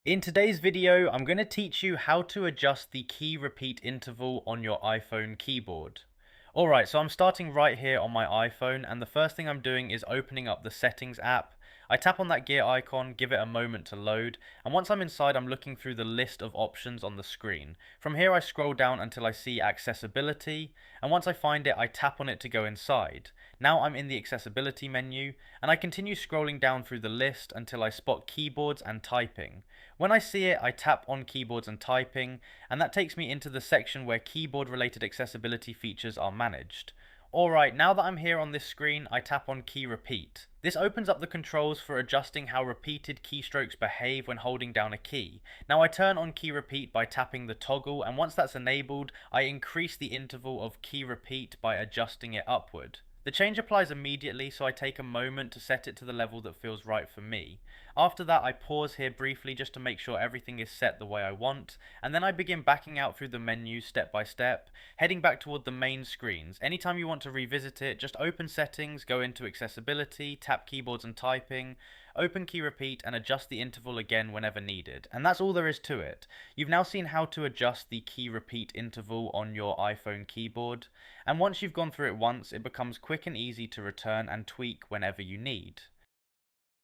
In today's video, I'm going to teach you how to adjust the key repeat interval on your iPhone keyboard. Alright, so I'm starting right here on my iPhone, and the first thing I'm doing is opening up the settings app. I tap on that gear icon, give it a moment to load, and once I'm inside I'm looking through the list of options on the screen. From here I scroll down until I see accessibility, and once I find it I tap on it to go inside. Now I'm in the accessibility menu, and I continue scrolling down through the list until I spot keyboards and typing. When I see it, I tap on keyboards and typing, and that takes me into the section where keyboard related accessibility features are managed. Alright, now that I'm here on this screen, I tap on key repeat. This opens up the controls for adjusting how repeated keystrokes behave when holding down a key. Now I turn on key repeat by tapping the toggle, and once that's enabled, I increase the interval of key repeat by adjusting it upward. The change applies immediately, so I take a moment to set it to the level that feels right for me. After that I pause here briefly just to make sure everything is set the way I want, and then I begin backing out through the menu step by step, heading back toward the main screens. Anytime you want to revisit it, just open settings, go into accessibility, tap keyboards and typing, open key repeat and adjust the interval again whenever needed. And that's all there is to it. You've now seen how to adjust the key repeat interval on your iPhone keyboard, and once you've gone through it once, it becomes quick and easy to return and tweak whenever you need.